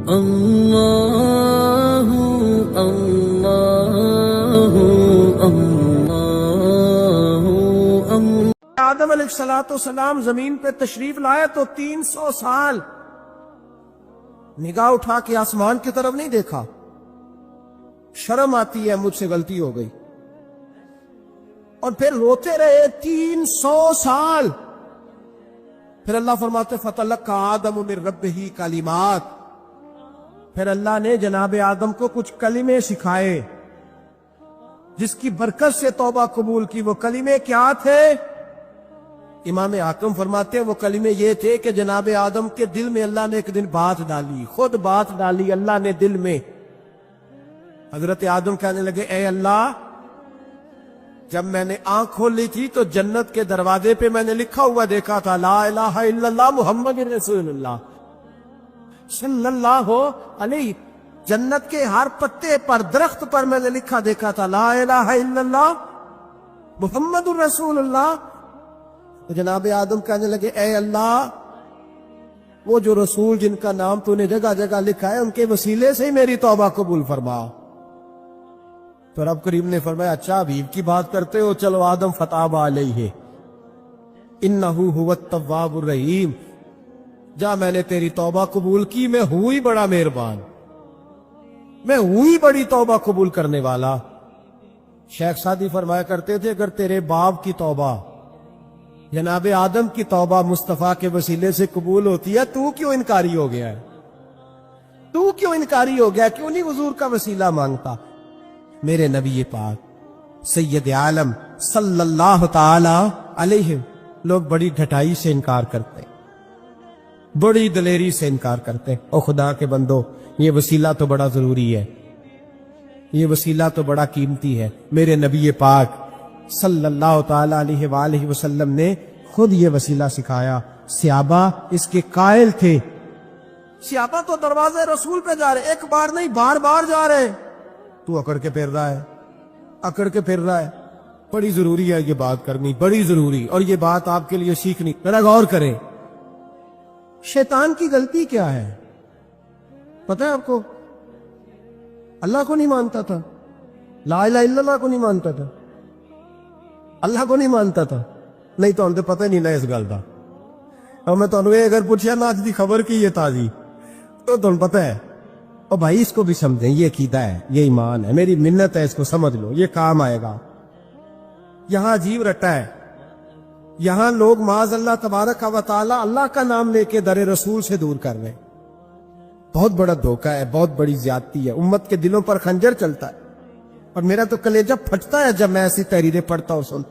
اللہ اللہ اللہ۔ آدم علیہ السلام زمین پہ تشریف لائے تو 300 سال نگاہ اٹھا کے آسمان کی طرف نہیں دیکھا۔ شرم آتی ہے، مجھ سے غلطی ہو گئی، اور پھر روتے رہے 300 سال۔ پھر اللہ فرماتے فَتَلَقَّىٰ آدَمُ مِن رَبِّهِ کلمات، پھر اللہ نے جناب آدم کو کچھ کلمے سکھائے جس کی برکت سے توبہ قبول کی۔ وہ کلمے کیا تھے؟ امام حاکم فرماتے ہیں وہ کلمے یہ تھے کہ جناب آدم کے دل میں اللہ نے ایک دن بات ڈالی، خود بات ڈالی اللہ نے دل میں۔ حضرت آدم کہنے لگے اے اللہ، جب میں نے آنکھ کھول لی تھی تو جنت کے دروازے پہ میں نے لکھا ہوا دیکھا تھا لا الہ الا اللہ محمد رسول اللہ صلی اللہ علیہ۔ جنت کے ہر پتے پر، درخت پر میں نے لکھا دیکھا تھا لا الہ الا اللہ محمد رسول اللہ۔ تو جناب آدم کہنے لگے اے اللہ، وہ جو رسول جن کا نام تو نے جگہ جگہ لکھا ہے ان کے وسیلے سے ہی میری توبہ قبول فرما۔ تو رب کریم نے فرمایا اچھا حبیب کی بات کرتے ہو، چلو آدم فتاب علیہ انہ هو التواب الرحیم، جا میں نے تیری توبہ قبول کی، میں ہوئی بڑا مہربان، میں ہوئی بڑی توبہ قبول کرنے والا۔ شیخ سعدی فرمایا کرتے تھے اگر تیرے باپ کی توبہ، جناب آدم کی توبہ مصطفیٰ کے وسیلے سے قبول ہوتی ہے، تو کیوں انکاری ہو گیا ہے؟ تو کیوں انکاری ہو گیا؟ کیوں نہیں حضور کا وسیلہ مانگتا؟ میرے نبی پاک سید عالم صلی اللہ تعالی علیہ، لوگ بڑی ڈھٹائی سے انکار کرتے ہیں، بڑی دلیری سے انکار کرتے ہیں۔ او خدا کے بندو، یہ وسیلہ تو بڑا ضروری ہے، یہ وسیلہ تو بڑا قیمتی ہے۔ میرے نبی پاک صلی اللہ تعالی علیہ وآلہ وسلم نے خود یہ وسیلہ سکھایا۔ صحابہ اس کے قائل تھے، صحابہ تو دروازے رسول پہ جا رہے، ایک بار نہیں بار بار جا رہے، تو اکڑ کے پھر رہا ہے، اکڑ کے پھر رہا ہے۔ بڑی ضروری ہے یہ بات کرنی، بڑی ضروری، اور یہ بات آپ کے لیے سیکھنی، ذرا غور کریں۔ شیطان کی غلطی کیا ہے پتہ ہے آپ کو؟ اللہ کو نہیں مانتا تھا، لا الہ الا اللہ کو نہیں مانتا تھا، اللہ کو نہیں مانتا تھا، نہیں تو ہم تو پتہ نہیں نہ اس گل کا۔ اور میں تو اگر پوچھا نا آج دی خبر کی یہ تازی تو تمہیں پتہ ہے، اور بھائی اس کو بھی سمجھیں، یہ عقیدہ ہے، یہ ایمان ہے، میری منت ہے، اس کو سمجھ لو، یہ کام آئے گا۔ یہاں عجیب رٹا ہے، یہاں لوگ معاذ اللہ تبارک و تعالی اللہ کا نام لے کے در رسول سے دور کر رہے ہیں۔ بہت بڑا دھوکہ ہے، بہت بڑی زیادتی ہے، امت کے دلوں پر خنجر چلتا ہے، اور میرا تو کلیجہ پھٹتا ہے جب میں ایسی تحریریں پڑھتا ہوں سنتا۔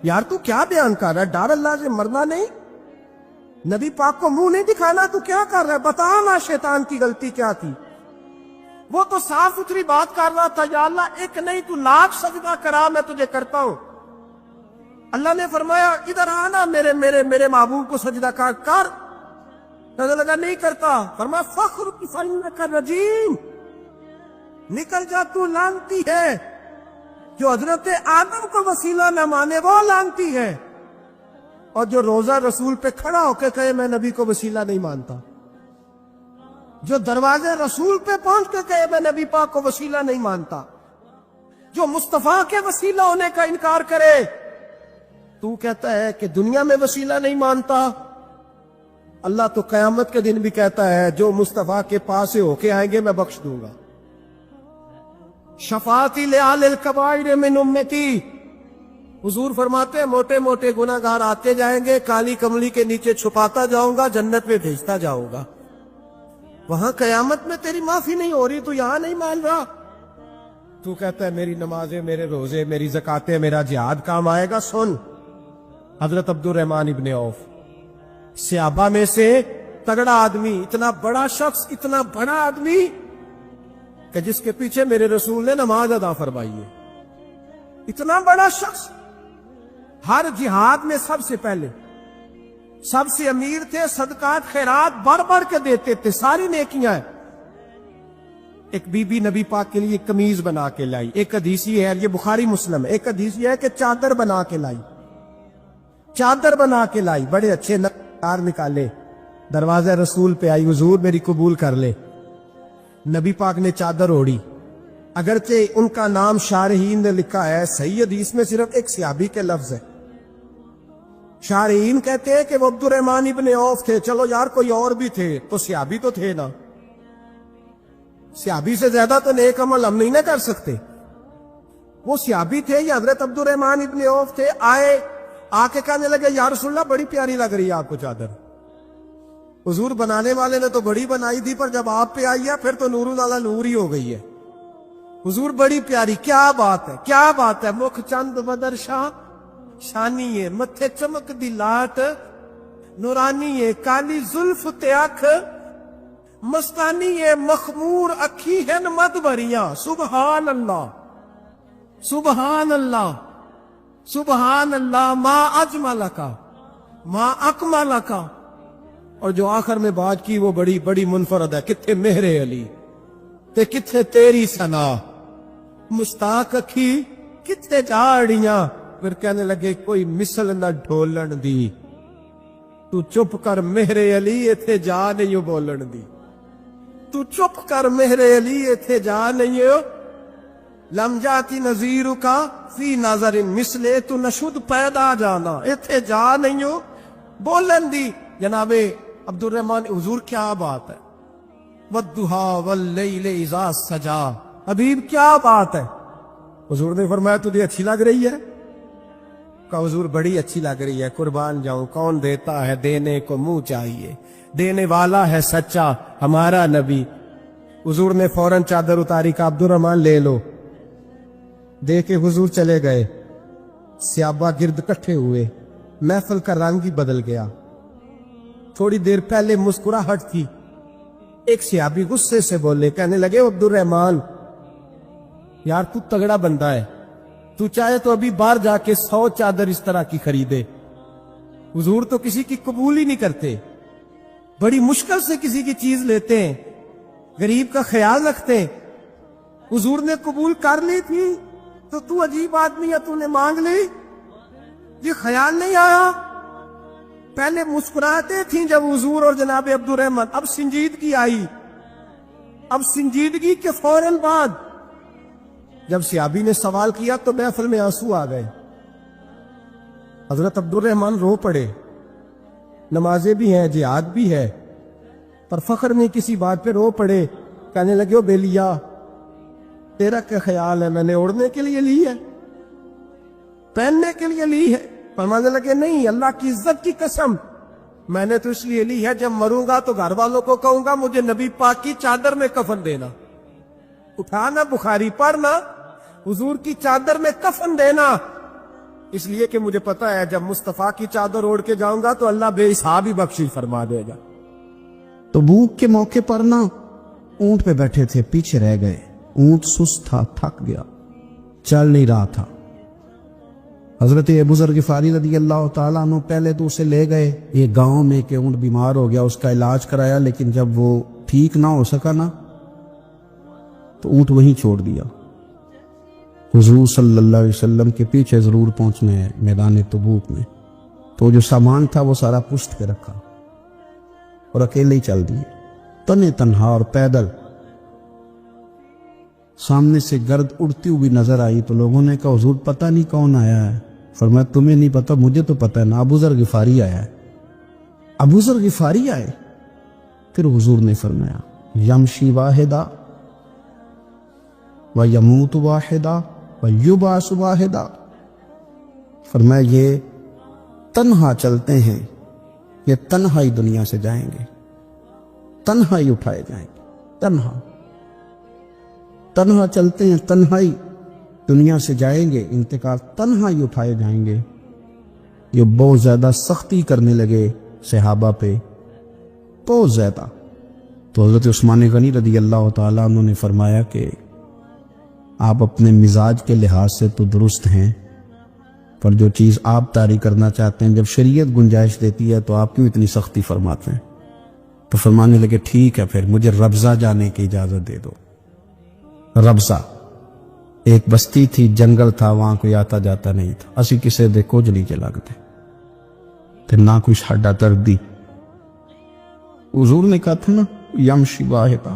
یار تو کیا بیان کر رہا ہے؟ ڈر اللہ سے مرنا نہیں، نبی پاک کو منہ نہیں دکھانا، تو کیا کر رہا ہے؟ بتا نا شیطان کی غلطی کیا تھی؟ وہ تو صاف ستھری بات کر رہا تھا، یا اللہ ایک نہیں تو لاکھ سجدہ کرا، میں تجھے کرتا ہوں۔ اللہ نے فرمایا ادھر آنا، میرے محبوب کو سجدہ کر۔ نظر لگا نہیں کرتا، فرمایا فخر فإنک رجیم، نکل جا تو لعنتی ہے۔ جو حضرت آدم کو وسیلہ نہ مانے وہ لعنتی ہے، اور جو روزہ رسول پہ کھڑا ہو کے کہے میں نبی کو وسیلہ نہیں مانتا، جو دروازے رسول پہ پہنچ کے کہے میں نبی پاک کو وسیلہ نہیں مانتا، جو مصطفیٰ کے وسیلہ ہونے کا انکار کرے، تو کہتا ہے کہ دنیا میں وسیلہ نہیں مانتا، اللہ تو قیامت کے دن بھی کہتا ہے جو مصطفیٰ کے پاس سے ہو کے آئیں گے میں بخش دوں گا۔ شفاعتی لآل الکبائر من امتی، حضور فرماتے ہیں موٹے موٹے گناہگار آتے جائیں گے، کالی کملی کے نیچے چھپاتا جاؤں گا، جنت میں بھیجتا جاؤں گا۔ وہاں قیامت میں تیری معافی نہیں ہو رہی، تو یہاں نہیں مان رہا، تو کہتا ہے میری نمازیں، میرے روزے، میری زکاتیں، میرا جہاد کام آئے گا۔ سن، حضرت عبد الرحمن ابن عوف صحابہ میں سے تگڑا آدمی، اتنا بڑا شخص، اتنا بڑا آدمی کہ جس کے پیچھے میرے رسول نے نماز ادا فرمائی ہے، اتنا بڑا شخص، ہر جہاد میں سب سے پہلے، سب سے امیر تھے، صدقات خیرات بڑھ بڑھ کے دیتے تھے، ساری نیکیاں۔ ایک بی بی نبی پاک کے لیے قمیض بنا کے لائی، ایک حدیث یہ ہے، یہ بخاری مسلم ہے، ایک حدیث یہ ہے کہ چادر بنا کے لائی، چادر بنا کے لائی، بڑے اچھے نقار نکالے، دروازے رسول پہ آئی، حضور میری قبول کر لے۔ نبی پاک نے چادر اوڑھی، اگرچہ ان کا نام شارحین نے لکھا ہے، صحیح حدیث میں صرف ایک صحابی کے لفظ ہے۔ شارحین کہتے ہیں کہ وہ عبد الرحمن ابن عوف تھے، چلو یار کوئی اور بھی تھے تو صحابی تو تھے نا، صحابی سے زیادہ تو نیک عمل ہم نہیں نہ کر سکتے۔ وہ صحابی تھے یا حضرت عبد الرحمن ابن عوف تھے، آئے، آ کے کہنے لگے یا رسول اللہ بڑی پیاری لگ رہی ہے آپ کو چادر۔ حضور بنانے والے نے تو بڑی بنائی تھی، پر جب آپ پہ آئی ہے پھر تو نور علی نور ہی ہو گئی ہے۔ حضور بڑی پیاری، کیا بات ہے، کیا بات ہے، مکھ چند بدر شاہ شانی ہے، متھے چمک دی لاٹ نورانی ہے، کالی زلف تے اکھ مستانی ہے، مخمور اکھی ہن مد بھریاں، سبحان اللہ سبحان اللہ سبحان اللہ، ما اجمل کا ما اکمل کا۔ اور جو آخر میں بات کی وہ بڑی بڑی منفرد ہے، کتھے مہر علی تے کتھے تیری ثنا، مستاق اکھی کتھے جاڑیاں۔ پھر کہنے لگے کوئی مثل نہ ڈھولن دی، تو چپ کر مہر علی ایتھے جا نہیں بولن دی، تو چپ کر مہر علی ایتھے جا نہیں ہو، لم جاتی نظیر کا فی نظر مثلے، تو نشد پیدا جانا، ایتھے جا نہیں ہو بولن دی۔ جناب عبد الرحمن، حضور کیا بات ہے، والضحیٰ واللیل اذا سجا، حبیب کیا بات ہے۔ حضور نے فرمایا تجھے اچھی لگ رہی ہے؟ کہا حضور بڑی اچھی لگ رہی ہے، قربان جاؤں، کون دیتا ہے دینے کو منہ چاہیے، دینے والا ہے سچا ہمارا نبی۔ حضور نے فوراً چادر اتاری، کہا عبد الرحمن لے لو، دے کے حضور چلے گئے۔ صحابہ گرد کٹھے ہوئے، محفل کا رنگ ہی بدل گیا۔ تھوڑی دیر پہلے مسکراہٹ تھی، ایک صحابی غصے سے بولے، کہنے لگے عبد الرحمن یار تو تگڑا بندہ ہے، تو چاہے تو ابھی باہر جا کے 100 چادر اس طرح کی خریدے، حضور تو کسی کی قبول ہی نہیں کرتے، بڑی مشکل سے کسی کی چیز لیتے ہیں، غریب کا خیال رکھتے ہیں۔ حضور نے قبول کر لی تھی تو عجیب آدمی ہے، تو نے مانگ لی، یہ خیال نہیں آیا؟ پہلے مسکراتے تھیں جب حضور اور جناب عبد الرحمن، اب سنجیدگی آئی، اب سنجیدگی کے فوراً بعد جب صحابی نے سوال کیا تو محفل میں آنسو آ گئے۔ حضرت عبد الرحمن رو پڑے، نمازیں بھی ہیں، جہاد بھی ہے، پر فخر میں کسی بات پہ رو پڑے، کہنے لگے او بیلیا تیرا کیا خیال ہے، میں نے اوڑھنے کے لیے لی ہے، پہننے کے لیے لی ہے؟ فرمانے لگے نہیں، اللہ کی عزت کی قسم، میں نے تو اس لیے لی ہے جب مروں گا تو گھر والوں کو کہوں گا مجھے نبی پاک کی چادر میں کفن دینا، اٹھانا بخاری پڑھنا، حضور کی چادر میں کفن دینا، اس لیے کہ مجھے پتا ہے جب مصطفیٰ کی چادر اوڑھ کے جاؤں گا تو اللہ بے حساب ہی بخشش فرما دے گا۔ تبوک کے موقع پر نا اونٹ پہ بیٹھے تھے، پیچھے رہ گئے، اونٹ سست تھا، تھک گیا، چل نہیں رہا تھا۔ حضرت ابو ذر غفاری رضی اللہ تعالیٰ عنہ پہلے تو اسے لے گئے یہ گاؤں میں کہ اونٹ بیمار ہو گیا، اس کا علاج کرایا، لیکن جب وہ ٹھیک نہ ہو سکا نا تو اونٹ وہیں چھوڑ دیا۔ حضور صلی اللہ علیہ وسلم کے پیچھے ضرور پہنچنا ہے میدان تبوک میں، تو جو سامان تھا وہ سارا پشت پہ رکھا اور اکیلے ہی چل دیے، تنے تنہا اور پیدل۔ سامنے سے گرد اڑتی ہوئی نظر آئی تو لوگوں نے کہا حضور پتہ نہیں کون آیا ہے۔ فرمایا تمہیں نہیں پتا، مجھے تو پتہ ہے نا، ابو ذر غفاری آیا ہے۔ ابو ذر غفاری آئے؟ پھر حضور نے فرمایا یمشی واحدہ ویموت واحدہ ویبعث واحدہ، فرمایا یہ تنہا چلتے ہیں، یہ تنہا ہی دنیا سے جائیں گے، تنہا ہی اٹھائے جائیں گے، تنہا چلتے ہیں، تنہا ہی دنیا سے جائیں گے، انتقال تنہا ہی اٹھائے جائیں گے۔ یہ بہت زیادہ سختی کرنے لگے صحابہ پہ، بہت زیادہ۔ تو حضرت عثمان غنی رضی اللہ تعالیٰ عنہ نے فرمایا کہ آپ اپنے مزاج کے لحاظ سے تو درست ہیں، پر جو چیز آپ طاری کرنا چاہتے ہیں جب شریعت گنجائش دیتی ہے تو آپ کیوں اتنی سختی فرماتے ہیں؟ تو فرمانے لگے ٹھیک ہے پھر مجھے ربضہ جانے کی اجازت دے دو۔ ربضہ ایک بستی تھی، جنگل تھا، وہاں کوئی آتا جاتا نہیں تھا، اسی کسے دے کچھ نہیں کے لگتے تے نہ کوئی ساڈا دردی۔ حضور نے کہا تھا نا یمشی واحدہ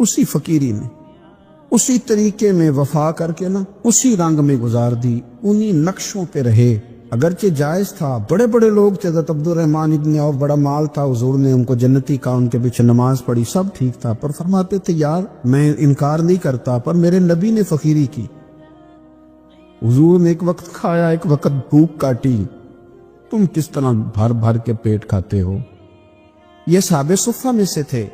اسی فقیری میں، اسی طریقے میں وفا کر کے نا اسی رنگ میں گزار دی، انہی نقشوں پہ رہے۔ اگرچہ جائز تھا، بڑے بڑے لوگ تھے، حضرت عبدالرحمن ابن عوف، بڑا مال تھا، حضور نے ان کو جنتی کہا، ان کے پیچھے نماز پڑھی، سب ٹھیک تھا، پر فرماتے تھے یار میں انکار نہیں کرتا، پر میرے نبی نے فقیری کی، حضور نے ایک وقت کھایا ایک وقت بھوک کاٹی، تم کس طرح بھر بھر کے پیٹ کھاتے ہو۔ یہ صحابہ صفہ میں سے تھے۔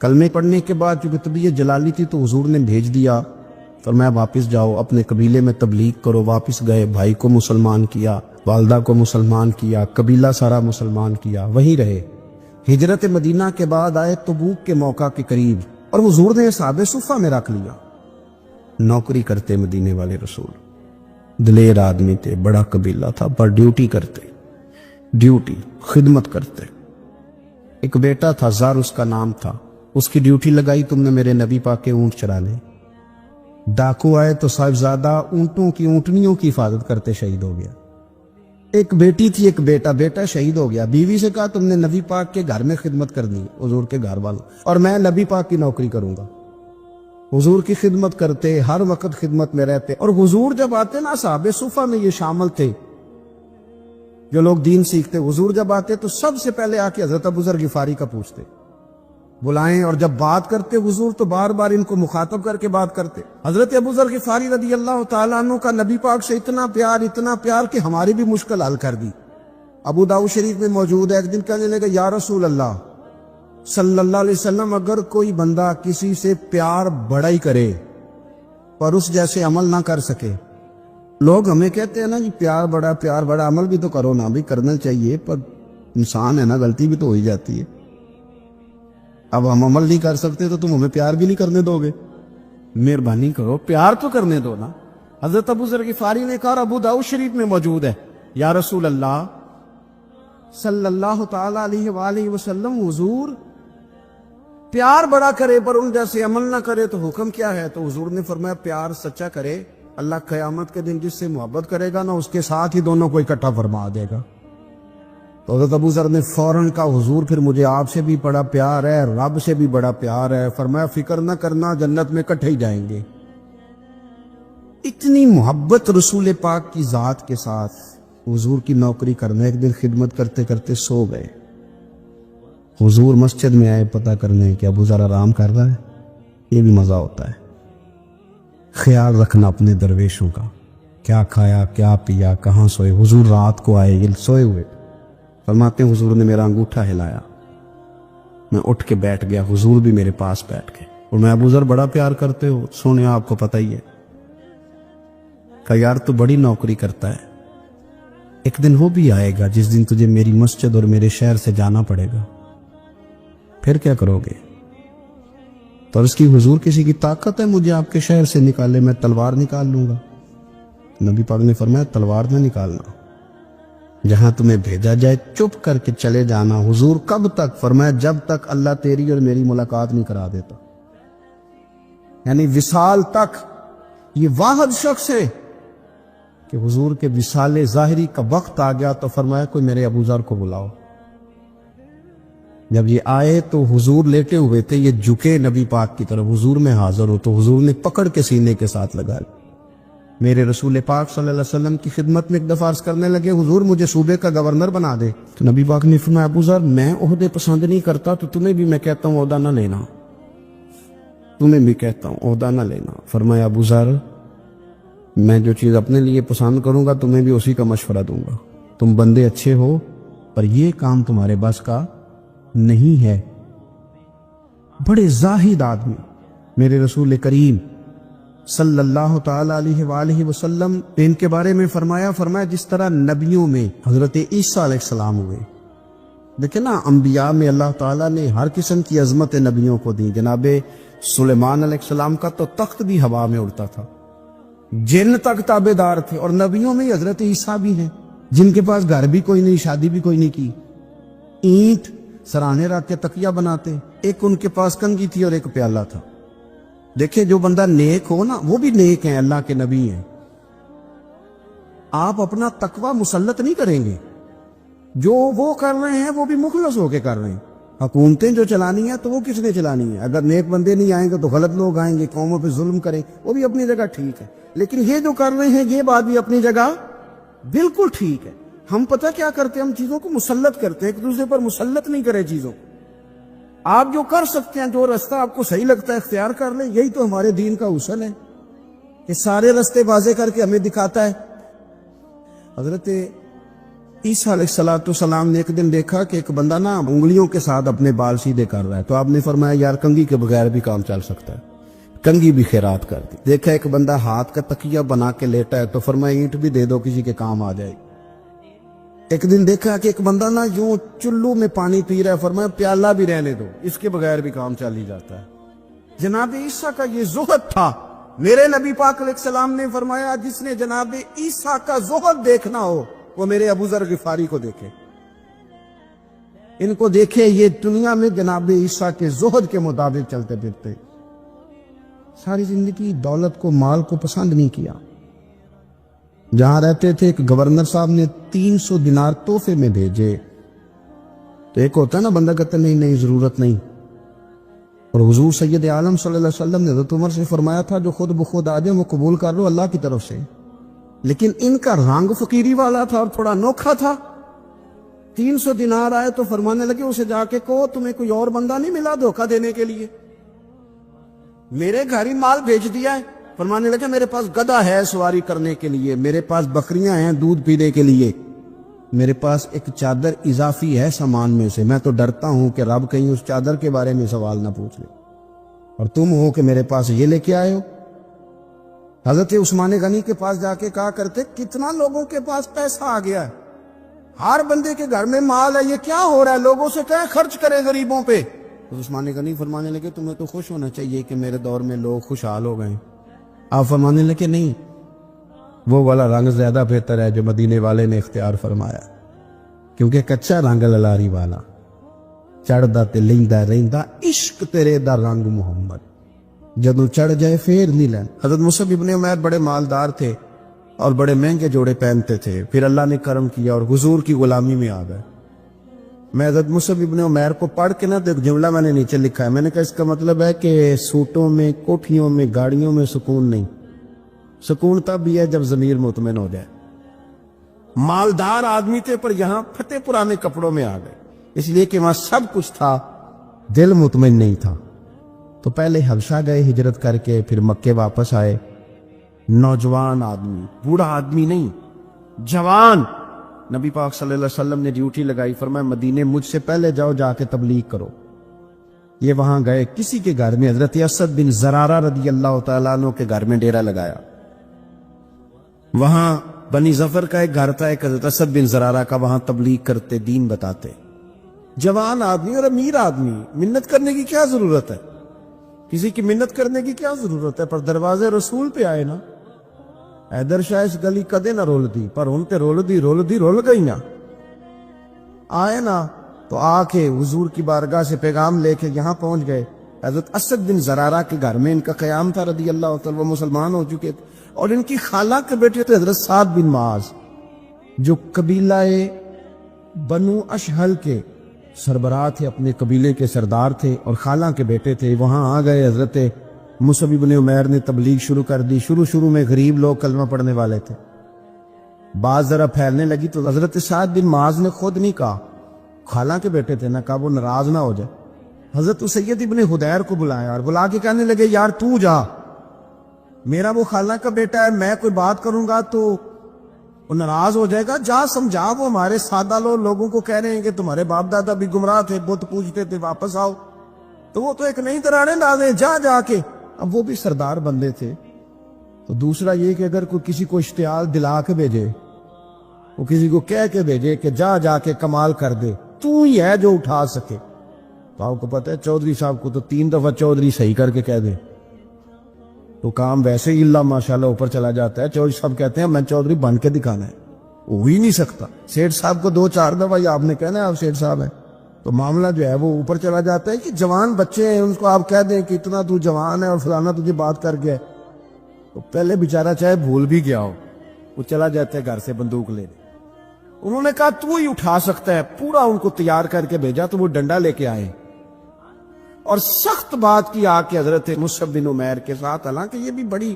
کلمے پڑھنے کے بعد چونکہ طبیعت جلالی تھی تو حضور نے بھیج دیا، فرمایا واپس جاؤ اپنے قبیلے میں تبلیغ کرو۔ واپس گئے، بھائی کو مسلمان کیا، والدہ کو مسلمان کیا، قبیلہ سارا مسلمان کیا، وہیں رہے۔ ہجرت مدینہ کے بعد آئے تبوک کے موقع کے قریب، اور حضور نے صحابہ صفہ میں رکھ لیا۔ نوکری کرتے مدینے والے رسول، دلیر آدمی تھے، بڑا قبیلہ تھا، پر ڈیوٹی کرتے، ڈیوٹی خدمت کرتے۔ ایک بیٹا تھا، زار اس کا نام تھا، اس کی ڈیوٹی لگائی تم نے میرے نبی پاک کے اونٹ چرانے۔ ڈاکو آئے تو صاحبزادہ اونٹوں کی اونٹنیوں کی حفاظت کرتے شہید ہو گیا۔ ایک بیٹی تھی ایک بیٹا، بیٹا شہید ہو گیا۔ بیوی سے کہا تم نے نبی پاک کے گھر میں خدمت کرنی، حضور کے گھر والوں، اور میں نبی پاک کی نوکری کروں گا۔ حضور کی خدمت کرتے، ہر وقت خدمت میں رہتے، اور حضور جب آتے نا صحابہ صفہ میں یہ شامل تھے جو لوگ دین سیکھتے، حضور جب آتے تو سب سے پہلے آ کے حضرت ابو ذر غفاری کا پوچھتے، بلائیں، اور جب بات کرتے حضور تو بار بار ان کو مخاطب کر کے بات کرتے۔ حضرت ابو ذر غفاری رضی اللہ تعالیٰ عنہ کا نبی پاک سے اتنا پیار کہ ہماری بھی مشکل حل کر دی۔ ابو داؤد شریف میں موجود ہے، ایک دن کہنے لگا یا رسول اللہ صلی اللہ علیہ وسلم، اگر کوئی بندہ کسی سے پیار بڑا ہی کرے پر اس جیسے عمل نہ کر سکے، لوگ ہمیں کہتے ہیں نا جی پیار بڑا، عمل بھی تو کرو نا، بھی کرنا چاہیے، پر انسان ہے نا، غلطی بھی تو ہو ہی جاتی ہے۔ اب ہم عمل نہیں کر سکتے تو تم ہمیں پیار بھی نہیں کرنے دو گے، مہربانی کرو پیار تو کرنے دو نا۔ حضرت ابو ذر غفاری نے کہا، ابو داؤد شریف میں موجود ہے، یا رسول اللہ صلی اللہ تعالی علیہ وآلہ وسلم، حضور پیار بڑا کرے پر ان جیسے عمل نہ کرے تو حکم کیا ہے؟ تو حضور نے فرمایا پیار سچا کرے، اللہ قیامت کے دن جس سے محبت کرے گا نا اس کے ساتھ ہی دونوں کو اکٹھا فرما دے گا۔ تو حضرت ابو ذر نے فوراً کہا، حضور پھر مجھے آپ سے بھی بڑا پیار ہے، رب سے بھی بڑا پیار ہے۔ فرمایا فکر نہ کرنا، جنت میں اکٹھے ہی جائیں گے۔ اتنی محبت رسول پاک کی ذات کے ساتھ، حضور کی نوکری کرنا۔ ایک دن خدمت کرتے کرتے سو گئے، حضور مسجد میں آئے پتہ کرنے کہ ابو ذر آرام کر رہا ہے۔ یہ بھی مزہ ہوتا ہے، خیال رکھنا اپنے درویشوں کا، کیا کھایا کیا پیا، کہاں سوئے۔ حضور رات کو آئے، یہ سوئے ہوئے، فرماتے ہیں حضور نے میرا انگوٹھا ہلایا، میں اٹھ کے بیٹھ گیا، حضور بھی میرے پاس بیٹھ گئے، اور میں ابو ذر بڑا پیار کرتے ہو، سونے آپ کو پتہ ہی ہے۔ کہا یار تو بڑی نوکری کرتا ہے، ایک دن وہ بھی آئے گا جس دن تجھے میری مسجد اور میرے شہر سے جانا پڑے گا، پھر کیا کرو گے؟ تو اس کی حضور کسی کی طاقت ہے مجھے آپ کے شہر سے نکالے؟ میں تلوار نکال لوں گا۔ نبی پاک نے فرمایا تلوار نہ نکالنا، جہاں تمہیں بھیجا جائے چپ کر کے چلے جانا۔ حضور کب تک؟ فرمایا جب تک اللہ تیری اور میری ملاقات نہیں کرا دیتا، یعنی وصال تک۔ یہ واحد شخص ہے کہ حضور کے وصال ظاہری کا وقت آ گیا تو فرمایا کوئی میرے ابو ذر کو بلاؤ۔ جب یہ آئے تو حضور لیٹے ہوئے تھے، یہ جھکے نبی پاک کی طرف، حضور میں حاضر ہو تو حضور نے پکڑ کے سینے کے ساتھ لگا لی۔ میرے رسول پاک صلی اللہ علیہ وسلم کی خدمت میں ایک دفعہ عرض کرنے لگے، حضور مجھے صوبے کا گورنر بنا دے۔ تو نبی پاک نے فرمایا ابو ذر میں عہدے پسند نہیں کرتا، تو تمہیں بھی میں کہتا ہوں عہدہ نہ لینا، تمہیں بھی کہتا ہوں عہدہ نہ لینا۔ فرمایا ابو ذر میں جو چیز اپنے لیے پسند کروں گا تمہیں بھی اسی کا مشورہ دوں گا، تم بندے اچھے ہو پر یہ کام تمہارے بس کا نہیں ہے۔ بڑے زاہد آدمی میرے رسول کریم صلی اللہ تعالی علیہ وآلہ وسلم نے ان کے بارے میں فرمایا جس طرح نبیوں میں حضرت عیسیٰ علیہ السلام ہوئے، دیکھیں نا انبیاء میں اللہ تعالیٰ نے ہر قسم کی عظمت نبیوں کو دی۔ جناب سلیمان علیہ السلام کا تو تخت بھی ہوا میں اڑتا تھا، جن تک تابع دار تھے، اور نبیوں میں حضرت عیسیٰ بھی ہیں جن کے پاس گھر بھی کوئی نہیں، شادی بھی کوئی نہیں کی، اینٹ سرانے رکھ کے تکیہ بناتے، ایک ان کے پاس کنگھی تھی اور ایک پیالہ تھا۔ دیکھیں جو بندہ نیک ہو نا وہ بھی نیک ہیں، اللہ کے نبی ہیں۔ آپ اپنا تقوی مسلط نہیں کریں گے، جو وہ کر رہے ہیں وہ بھی مخلص ہو کے کر رہے ہیں۔ حکومتیں جو چلانی ہیں تو وہ کس نے چلانی ہے؟ اگر نیک بندے نہیں آئیں گے تو غلط لوگ آئیں گے، قوموں پہ ظلم کریں، وہ بھی اپنی جگہ ٹھیک ہے، لیکن یہ جو کر رہے ہیں یہ بات بھی اپنی جگہ بالکل ٹھیک ہے۔ ہم پتہ کیا کرتے ہیں، ہم چیزوں کو مسلط کرتے ہیں، ایک دوسرے پر مسلط نہیں کرے چیزوں کو۔ آپ جو کر سکتے ہیں، جو رستہ آپ کو صحیح لگتا ہے اختیار کر لیں، یہی تو ہمارے دین کا اصول ہے کہ سارے رستے واضح کر کے ہمیں دکھاتا ہے۔ حضرت عیسیٰ علیہ السلام نے ایک دن دیکھا کہ ایک بندہ نا انگلیوں کے ساتھ اپنے بال سیدھے کر رہا ہے، تو آپ نے فرمایا یار کنگھی کے بغیر بھی کام چل سکتا ہے، کنگھی بھی خیرات کر دی۔ دیکھا ایک بندہ ہاتھ کا تکیہ بنا کے لیٹا ہے، تو فرمایا اینٹ بھی دے دو، کسی کے کام آ جائے۔ ایک دن دیکھا کہ ایک بندہ نا یوں چلو میں پانی پی رہا ہے، فرمایا پیالہ بھی رہنے دو، اس کے بغیر بھی کام چل ہی جاتا ہے۔ جناب عیسیٰ کا یہ زہد تھا۔ میرے نبی پاک علیہ السلام نے فرمایا جس نے جناب عیسیٰ کا زہد دیکھنا ہو وہ میرے ابو ذر غفاری کو دیکھے، ان کو دیکھے، یہ دنیا میں جناب عیسیٰ کے زہد کے مطابق چلتے پھرتے، ساری زندگی دولت کو، مال کو پسند نہیں کیا۔ جہاں رہتے تھے ایک گورنر صاحب نے 300 دینار تحفے میں بھیجے، تو ایک ہوتا ہے نا بندہ کہتا نہیں نہیں ضرورت نہیں، اور حضور سید عالم صلی اللہ علیہ وسلم نے حضرت عمر سے فرمایا تھا جو خود بخود آ جائے وہ قبول کر لو اللہ کی طرف سے، لیکن ان کا رنگ فقیری والا تھا اور تھوڑا انوکھا تھا۔ 300 دینار آئے تو فرمانے لگے اسے جا کے کہو تمہیں کوئی اور بندہ نہیں ملا دھوکہ دینے کے لیے، میرے گھر ہی مال بھیج دیا ہے۔ فرمانے لگے میرے پاس گدھا ہے سواری کرنے کے لیے، میرے پاس بکریاں ہیں دودھ پینے کے لیے، میرے پاس ایک چادر اضافی ہے سامان میں سے، میں تو ڈرتا ہوں کہ رب کہیں اس چادر کے بارے میں سوال نہ پوچھ لے، اور تم ہو کہ میرے پاس یہ لے کے آئے ہو۔ حضرت عثمان غنی کے پاس جا کے کہا کرتے کتنا لوگوں کے پاس پیسہ آ گیا ہے، ہر بندے کے گھر میں مال ہے، یہ کیا ہو رہا ہے، لوگوں سے کہیں خرچ کرے غریبوں پہ۔ عثمان غنی فرمانے لگے تمہیں تو خوش ہونا چاہیے کہ میرے دور میں لوگ خوشحال ہو گئے۔ آپ فرمانے لگے نہیں، وہ والا رنگ زیادہ بہتر ہے جو مدینے والے نے اختیار فرمایا، کیونکہ کچا رنگ للاری والا چڑھدا تے لیندا رہندا عشق تیرے دا رنگ محمد، جدوں چڑھ جائے پھر نہیں لین۔ حضرت مصعب ابن عمیر بڑے مالدار تھے اور بڑے مہنگے جوڑے پہنتے تھے، پھر اللہ نے کرم کیا اور حضور کی غلامی میں آ گئے۔ میں حضرت مصعب ابن عمیر کو پڑھ کے نا ایک جملہ میں نے نیچے لکھا ہے، میں نے کہا اس کا مطلب ہے کہ سوٹوں میں، کوٹھیوں میں، گاڑیوں میں سکون نہیں، سکون تب بھی ہے جب ضمیر مطمئن ہو جائے۔ مالدار آدمی تھے پر یہاں پھٹے پرانے کپڑوں میں آ گئے، اس لیے کہ وہاں سب کچھ تھا، دل مطمئن نہیں تھا۔ تو پہلے حبشہ گئے ہجرت کر کے، پھر مکے واپس آئے، نوجوان آدمی، بوڑھا آدمی نہیں، جوان۔ نبی پاک صلی اللہ علیہ وسلم نے ڈیوٹی لگائی، فرمایا مدینے مجھ سے پہلے جاؤ، جا کے تبلیغ کرو۔ یہ وہاں گئے، کسی کے گھر میں، حضرت اسد بن زرارہ رضی اللہ تعالیٰ عنہ کے گھر میں ڈیرا لگایا۔ وہاں بنی ظفر کا ایک گھر تھا، ایک حضرت اسد بن زرارہ کا، وہاں تبلیغ کرتے، دین بتاتے۔ جوان آدمی اور امیر آدمی، منت کرنے کی کیا ضرورت ہے، کسی کی منت کرنے کی کیا ضرورت ہے، پر دروازے رسول پہ آئے نا۔ حیدر شاہ اس گلی کدے نہ رول دی، پر ان تے رول گئی نا، آئے نا تو آ کے حضور کی بارگاہ سے پیغام لے کے یہاں پہنچ گئے۔ حضرت اسد بن زرارہ کے گھر میں ان کا قیام تھا رضی اللہ تعالیٰ، وہ مسلمان ہو چکے تھے، اور ان کی خالہ کے بیٹے تھے حضرت سعد بن معاذ، جو قبیلہ بنو اشہل کے سربراہ تھے، اپنے قبیلے کے سردار تھے، اور خالہ کے بیٹے تھے۔ وہاں آ گئے، حضرت مصعب بن عمیر نے تبلیغ شروع کر دی۔ شروع میں غریب لوگ کلمہ پڑھنے والے تھے، بات ذرا پھیلنے لگی تو حضرت سعد بن معاذ نے خود نہیں کہا، خالہ کے بیٹے تھے نا، کہا وہ ناراض نہ ہو جائے۔ حضرت اسید ابن حدیر کو بلایا اور بلا کے کہنے لگے یار تو جا، میرا وہ خالہ کا بیٹا ہے، میں کوئی بات کروں گا تو وہ ناراض ہو جائے گا، جا سمجھا، وہ ہمارے سادہ لوگوں کو کہہ رہے ہیں کہ تمہارے باپ دادا بھی گمراہ تھے، بت پوجتے تھے، واپس آؤ، تو وہ تو ایک نئی ترانے ڈالے، جا کے۔ اب وہ بھی سردار بندے تھے، تو دوسرا یہ کہ اگر کوئی کسی کو اشتعال دلا کے بھیجے، وہ کسی کو کہہ کے بھیجے کہ جا کے کمال کر دے، تو ہی ہے جو اٹھا سکے، تو آپ کو پتہ ہے چودھری صاحب کو تو 3 دفعہ چودھری صحیح کر کے کہہ دے تو کام ویسے ہی اللہ ماشاءاللہ اوپر چلا جاتا ہے۔ چودھری صاحب کہتے ہیں میں چودھری بن کے دکھانا ہے، ہو ہی نہیں سکتا۔ سیٹھ صاحب کو 2-4 دفعہ یہ آپ نے کہنا ہے آپ سیٹھ صاحب ہیں، تو معاملہ جو ہے وہ اوپر چلا جاتا ہے کہ جوان بچے ہیں، ان کو آپ کہہ دیں کہ اتنا تو جوان ہے اور فلانا تجھے بات کر گیا، تو پہلے بیچارہ چاہے بھول بھی گیا ہو، وہ چلا جاتا ہے گھر سے بندوق لے۔ انہوں نے کہا تو ہی اٹھا سکتا ہے، پورا ان کو تیار کر کے بھیجا تو وہ ڈنڈا لے کے آئے اور سخت بات کی آ کے حضرت مصعب بن عمیر کے ساتھ، حالانکہ یہ بھی بڑی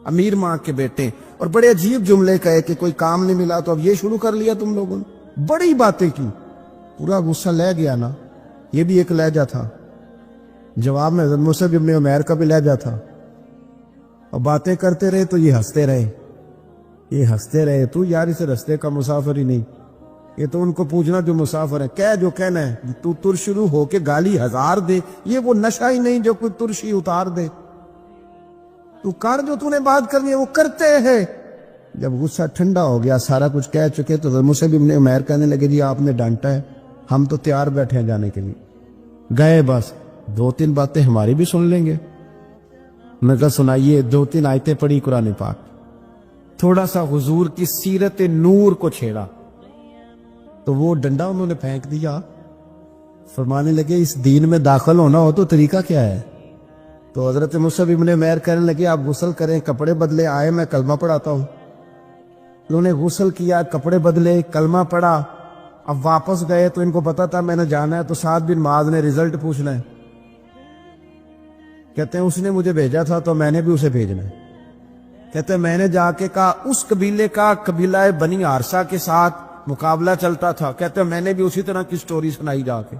امیر ماں کے بیٹے، اور بڑے عجیب جملے کہے کہ کوئی کام نہیں ملا تو اب یہ شروع کر لیا تم لوگوں نے، بڑی باتیں کی، پورا غصہ لے گیا نا۔ یہ بھی ایک لہجہ تھا، جواب میں حضرت مصعب بن عمیر کا بھی لہجہ تھا، اور باتیں کرتے رہے تو یہ ہنستے رہے، تو یار اسے رستے کا مسافر ہی نہیں، یہ تو ان کو پوچھنا جو مسافر ہے، کہہ جو کہنا ہے، تو تر شروع ہو کے گالی ہزار دے، یہ وہ نشہ ہی نہیں جو کوئی ترشی اتار دے، تو کر جو تو نے بات کرنی ہے وہ کرتے ہیں۔ جب غصہ ٹھنڈا ہو گیا، سارا کچھ کہہ چکے، تو حضرت مصعب بن عمیر کہنے لگے جی آپ نے ڈانٹا ہے، ہم تو تیار بیٹھے ہیں جانے کے لیے، گئے بس 2-3 باتیں ہماری بھی سن لیں گے۔ میں کہا سنائیے، 2-3 آیتیں پڑھی قرآن پاک، تھوڑا سا حضور کی سیرت نور کو چھیڑا تو وہ ڈنڈا انہوں نے پھینک دیا، فرمانے لگے اس دین میں داخل ہونا ہو تو طریقہ کیا ہے؟ تو حضرت مصعب بن عمیر کہنے لگے آپ غسل کریں، کپڑے بدلے، آئے میں کلمہ پڑھاتا ہوں۔ انہوں نے غسل کیا، کپڑے بدلے، کلمہ پڑھا، اب واپس گئے تو ان کو پتا تھا میں نے جانا ہے، تو سعد بن معاذ نے رزلٹ پوچھنا ہے، کہتے ہیں اس نے مجھے بھیجا تھا تو میں نے بھی اسے بھیجنا ہے، کہتے ہیں میں نے جا کے کہا اس قبیلے کا قبیلہ بنی حارثہ کے ساتھ مقابلہ چلتا تھا، کہتے ہیں میں نے بھی اسی طرح کی سٹوری سنائی جا کے۔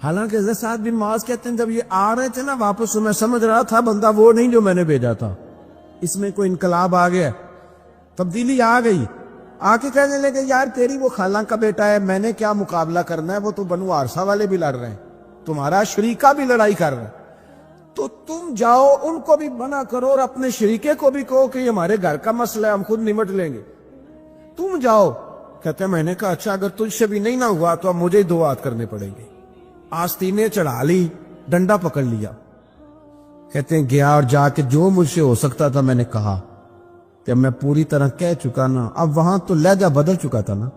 حالانکہ حضرت سعد بن معاذ کہتے ہیں جب یہ آ رہے تھے نا واپس، میں سمجھ رہا تھا بندہ وہ نہیں جو میں نے بھیجا تھا، اس میں کوئی انقلاب آ گیا، تبدیلی آ گئی۔ آ کے کہنے لگے یار تیری وہ خالہ کا بیٹا ہے، میں نے کیا مقابلہ کرنا ہے، وہ تو بنو حارثہ والے بھی لڑ رہے ہیں، تمہارا شریکہ بھی لڑائی کر رہا ہے، تو تم جاؤ ان کو بھی منع کرو اور اپنے شریکے کو بھی کہو کہ یہ ہمارے گھر کا مسئلہ ہے، ہم خود نمٹ لیں گے، تم جاؤ۔ کہتے ہیں میں نے کہا اچھا اگر تجھ سے بھی نہیں نہ ہوا تو اب مجھے ہی 2 ہاتھ کرنے پڑیں گے۔ آستینیں چڑھا لی، ڈنڈا پکڑ لیا، کہتے ہیں گیا اور جا کے جو مجھ سے ہو سکتا تھا میں نے کہا، کہ میں پوری طرح کہہ چکا نا، اب وہاں تو لہجہ بدل چکا تھا نا۔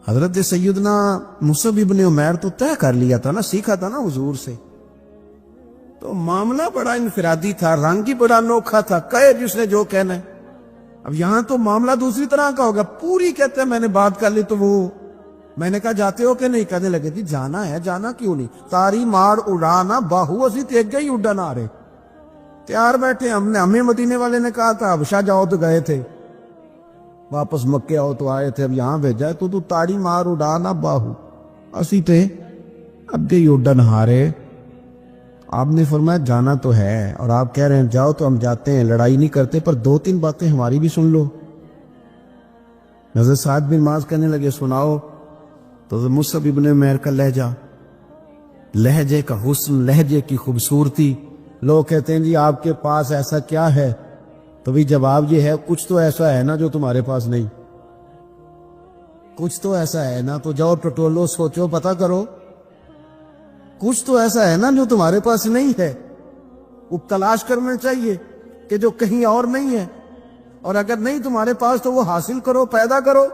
حضرت سیدنا مصعب بن عمیر تو طے کر لیا تھا نا، سیکھا تھا نا حضور سے، تو معاملہ بڑا انفرادی تھا، رنگ ہی بڑا انوکھا تھا، کہے جس نے جو کہنا ہے۔ اب یہاں تو معاملہ دوسری طرح کا ہوگا، پوری کہتے ہیں میں نے بات کر لی، تو وہ میں نے کہا جاتے ہو کہ نہیں، کہنے لگے جی جانا ہے، جانا کیوں نہیں، تاری مار اڑانا باہو اسی تیگ گئی اڈن آ رہے، تیار بیٹھے، ہمیں مدینے والے نے کہا تھا حبشہ جاؤ تو گئے تھے، واپس مکے آؤ تو آئے تھے، اب یہاں بھیجا تو تاری مار اڑانا باہو اسی تھے، اب گئی اڈن ہارے۔ آپ نے فرمایا جانا تو ہے، اور آپ کہہ رہے ہیں جاؤ تو ہم جاتے ہیں، لڑائی نہیں کرتے، پر 2-3 باتیں ہماری بھی سن لو۔ حضرت سعد بن معاذ کہنے لگے سناؤ۔ تو حضرت مصعب بن عمیر کا لہجے کا حسن، لہجے کی خوبصورتی، لوگ کہتے ہیں جی آپ کے پاس ایسا کیا ہے، تو بھی جواب یہ ہے کچھ تو ایسا ہے نا جو تمہارے پاس نہیں، کچھ تو ایسا ہے نا، تو جاؤ ٹٹولو، سوچو، پتہ کرو، کچھ تو ایسا ہے نا جو تمہارے پاس نہیں ہے، وہ تلاش کرنا چاہیے کہ جو کہیں اور نہیں ہے، اور اگر نہیں تمہارے پاس تو وہ حاصل کرو، پیدا کرو۔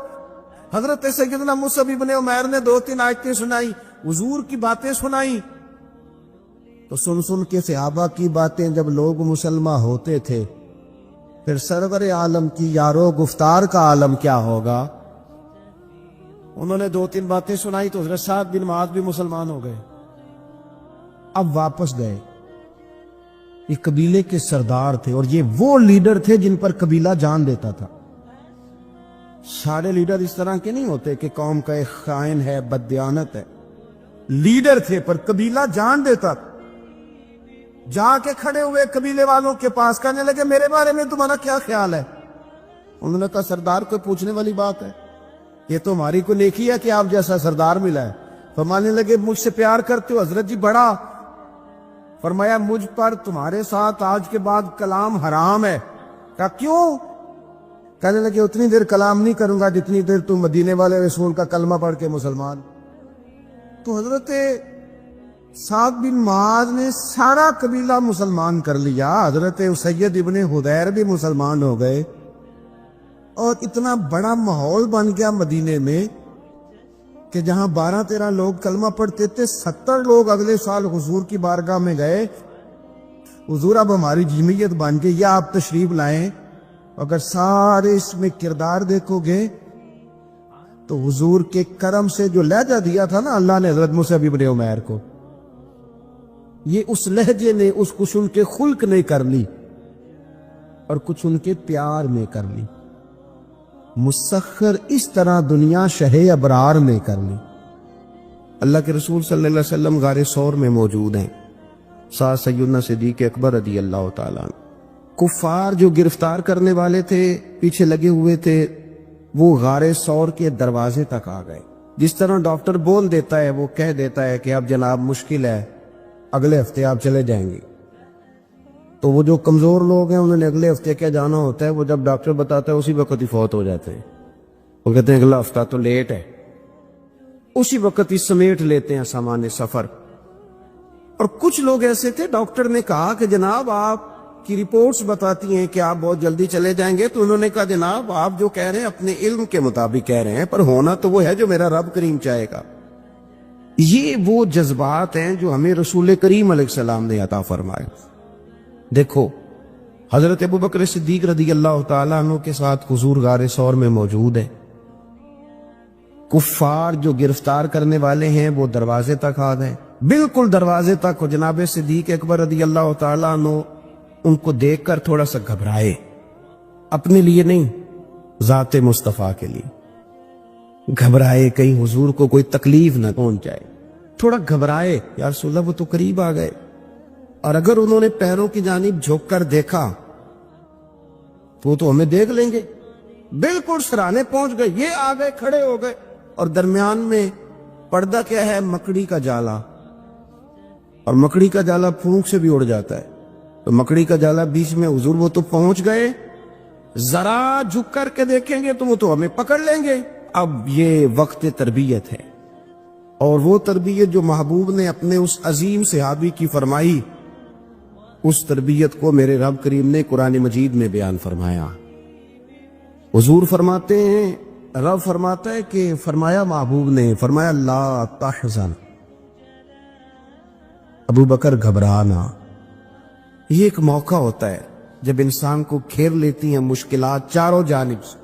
حضرت سیدنا مصعب بن عمیر نے 2-3 آیتیں سنائی، حضور کی باتیں سنائی، تو سن کے صحابہ کی باتیں جب لوگ مسلمان ہوتے تھے، پھر سرور عالم کی یارو گفتار کا عالم کیا ہوگا۔ انہوں نے 2-3 باتیں سنائی تو حضرت سعد بن معاذ بھی مسلمان ہو گئے۔ اب واپس گئے، یہ قبیلے کے سردار تھے، اور یہ وہ لیڈر تھے جن پر قبیلہ جان دیتا تھا۔ سارے لیڈر اس طرح کے نہیں ہوتے کہ قوم کا ایک خائن ہے، بددیانت ہے، لیڈر تھے پر قبیلہ جان دیتا تھا۔ جا کے کھڑے ہوئے قبیلے والوں کے پاس، کہنے لگے میرے بارے میں تمہارا کیا خیال ہے؟ انہوں نے کہا سردار کوئی پوچھنے والی بات ہے، یہ تو ہماری کو نیکی ہے کہ آپ جیسا سردار ملا ہے۔ فرمانے لگے مجھ سے پیار کرتے ہو؟ حضرت جی بڑا۔ فرمایا مجھ پر تمہارے ساتھ آج کے بعد کلام حرام ہے۔ کہا کیوں؟ کہنے لگے اتنی دیر کلام نہیں کروں گا جتنی دیر تم مدینے والے رسول کا کلمہ پڑھ کے مسلمان۔ تو حضرت سعد بن معاذ نے سارا قبیلہ مسلمان کر لیا، حضرت اسید ابن حدیر بھی مسلمان ہو گئے، اور اتنا بڑا ماحول بن گیا مدینے میں کہ جہاں 12-13 لوگ کلمہ پڑھتے تھے، 70 لوگ اگلے سال حضور کی بارگاہ میں گئے، حضور اب ہماری جمعیت بن گئی، یا آپ تشریف لائیں، اگر سارے اس میں کردار دیکھو گے تو حضور کے کرم سے جو لہجہ دیا تھا نا اللہ نے حضرت مصعب ابن عمیر کو، یہ اس لہجے نے اس کچھ ان کے خلق نے کر لی اور کچھ ان کے پیار میں کر لی، مسخر اس طرح دنیا شہ ابرار نے کر لی۔ اللہ کے رسول صلی اللہ علیہ وسلم غار ثور میں موجود ہیں، ساتھ سیدنا صدیق اکبر رضی اللہ تعالیٰ عنہ۔ کفار جو گرفتار کرنے والے تھے، پیچھے لگے ہوئے تھے، وہ غار ثور کے دروازے تک آ گئے۔ جس طرح ڈاکٹر بول دیتا ہے، وہ کہہ دیتا ہے کہ اب جناب مشکل ہے، اگلے ہفتے آپ چلے جائیں گے، تو وہ جو کمزور لوگ ہیں انہوں نے اگلے ہفتے کیا جانا ہوتا ہے، وہ جب ڈاکٹر بتاتا ہے اسی وقت ہی فوت ہو جاتے ہیں۔ وہ کہتے ہیں اگلا ہفتہ تو لیٹ ہے، اسی وقت ہی سمیٹ لیتے ہیں سامان سفر۔ اور کچھ لوگ ایسے تھے، ڈاکٹر نے کہا کہ جناب آپ کی رپورٹس بتاتی ہیں کہ آپ بہت جلدی چلے جائیں گے، تو انہوں نے کہا جناب آپ جو کہہ رہے ہیں اپنے علم کے مطابق کہہ رہے ہیں، پر ہونا تو وہ ہے جو میرا رب کریم چاہے گا۔ یہ وہ جذبات ہیں جو ہمیں رسول کریم علیہ السلام نے عطا فرمائے۔ دیکھو حضرت ابوبکر صدیق رضی اللہ تعالیٰ عنہ کے ساتھ حضور غار ثور میں موجود ہے، کفار جو گرفتار کرنے والے ہیں وہ دروازے تک آ گئے، بالکل دروازے تک۔ جناب صدیق اکبر رضی اللہ تعالیٰ عنہ ان کو دیکھ کر تھوڑا سا گھبرائے، اپنے لیے نہیں، ذات مصطفیٰ کے لیے گھبرائے، کہیں حضور کو کوئی تکلیف نہ پہنچ جائے، تھوڑا گھبرائے، یا رسول اللہ وہ تو قریب آ گئے، اور اگر انہوں نے پیروں کی جانب جھک کر دیکھا تو وہ تو ہمیں دیکھ لیں گے۔ بالکل سرانے پہنچ گئے، یہ آ گئے، کھڑے ہو گئے، اور درمیان میں پردہ کیا ہے؟ مکڑی کا جالا، اور مکڑی کا جالا پھونک سے بھی اڑ جاتا ہے، تو مکڑی کا جالا بیچ میں، حضور وہ تو پہنچ گئے، ذرا جھک کر کے دیکھیں گے تو وہ تو ہمیں پکڑ لیں گے۔ اب یہ وقت تربیت ہے، اور وہ تربیت جو محبوب نے اپنے اس عظیم صحابی کی فرمائی، اس تربیت کو میرے رب کریم نے قرآن مجید میں بیان فرمایا۔ حضور فرماتے ہیں، رب فرماتا ہے کہ فرمایا محبوب نے، فرمایا لا تحزن، ابو بکر گھبرانا۔ یہ ایک موقع ہوتا ہے جب انسان کو گھیر لیتی ہیں مشکلات چاروں جانب سے،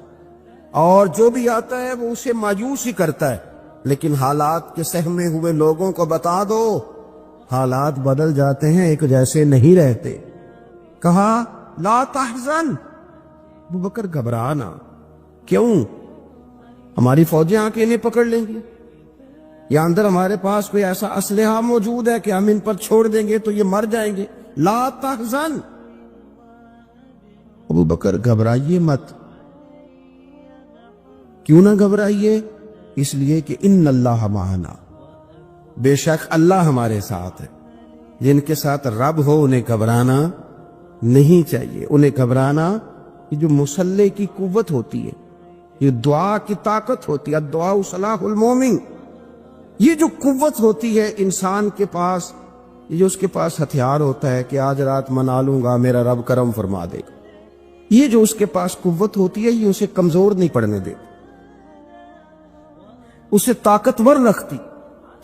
اور جو بھی آتا ہے وہ اسے مایوس ہی کرتا ہے، لیکن حالات کے سہمے ہوئے لوگوں کو بتا دو حالات بدل جاتے ہیں، ایک جیسے نہیں رہتے۔ کہا لا تحزن، ابو بکر گھبرانا، کیوں؟ ہماری فوجیں آ کے انہیں پکڑ لیں گی، یا اندر ہمارے پاس کوئی ایسا اسلحہ موجود ہے کہ ہم ان پر چھوڑ دیں گے تو یہ مر جائیں گے۔ لا تحزن، ابو بکر گھبرائیے مت۔ کیوں نہ گھبرائیے؟ اس لیے کہ ان اللہ معنا، بے شک اللہ ہمارے ساتھ ہے۔ جن کے ساتھ رب ہو انہیں گھبرانا نہیں چاہیے۔ انہیں گھبرانا، یہ جو مسلح کی قوت ہوتی ہے، یہ دعا کی طاقت ہوتی ہے، دعا صلاح المومن، یہ جو قوت ہوتی ہے انسان کے پاس، یہ جو اس کے پاس ہتھیار ہوتا ہے کہ آج رات منا لوں گا، میرا رب کرم فرما دے گا، یہ جو اس کے پاس قوت ہوتی ہے، یہ اسے کمزور نہیں پڑنے دے، اسے طاقتور رکھتی۔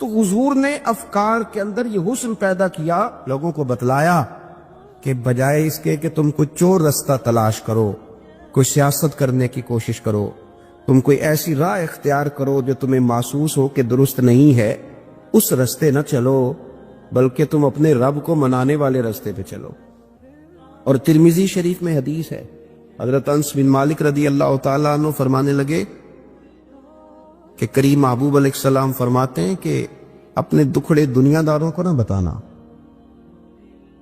تو حضور نے افکار کے اندر یہ حسن پیدا کیا، لوگوں کو بتلایا کہ بجائے اس کے کہ تم کوئی چور رستہ تلاش کرو، کوئی سیاست کرنے کی کوشش کرو، تم کوئی ایسی راہ اختیار کرو جو تمہیں محسوس ہو کہ درست نہیں ہے، اس رستے نہ چلو، بلکہ تم اپنے رب کو منانے والے رستے پہ چلو۔ اور ترمذی شریف میں حدیث ہے، حضرت انس بن مالک رضی اللہ تعالیٰ عنہ فرمانے لگے کہ کریم محبوب علیہ السلام فرماتے ہیں کہ اپنے دکھڑے دنیا داروں کو نہ بتانا،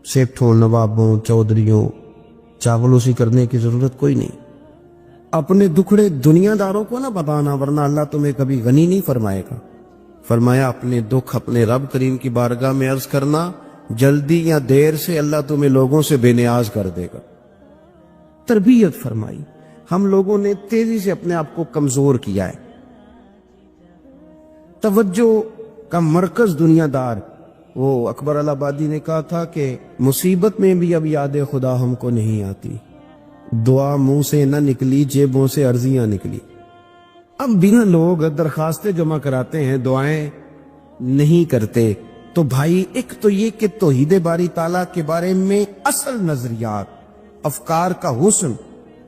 سیٹھوں، نوابوں، چودھریوں، چاولوسی کرنے کی ضرورت کوئی نہیں، اپنے دکھڑے دنیا داروں کو نہ بتانا، ورنہ اللہ تمہیں کبھی غنی نہیں فرمائے گا۔ فرمایا اپنے دکھ اپنے رب کریم کی بارگاہ میں عرض کرنا، جلدی یا دیر سے اللہ تمہیں لوگوں سے بے نیاز کر دے گا۔ تربیت فرمائی۔ ہم لوگوں نے تیزی سے اپنے آپ کو کمزور کیا ہے، توجہ کا مرکز دنیا دار۔ وہ اکبر الہآبادی نے کہا تھا کہ مصیبت میں بھی اب یاد خدا ہم کو نہیں آتی، دعا منہ سے نہ نکلی، جیبوں سے عرضیاں نکلی۔ اب بنا لوگ درخواستیں جمع کراتے ہیں، دعائیں نہیں کرتے۔ تو بھائی ایک تو یہ کہ توحید باری تعالیٰ کے بارے میں اصل نظریات، افکار کا حسن،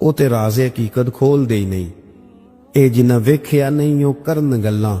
ਉਹ ਤੇ ਰਾਜ਼ ਹਕੀਕਤ ਖੋਲਦੇ ਹੀ ਨਹੀਂ। ਇਹ ਜਿਨ੍ਹਾਂ ਵੇਖਿਆ ਨਹੀਂ ਉਹ ਕਰਨ ਗੱਲਾਂ,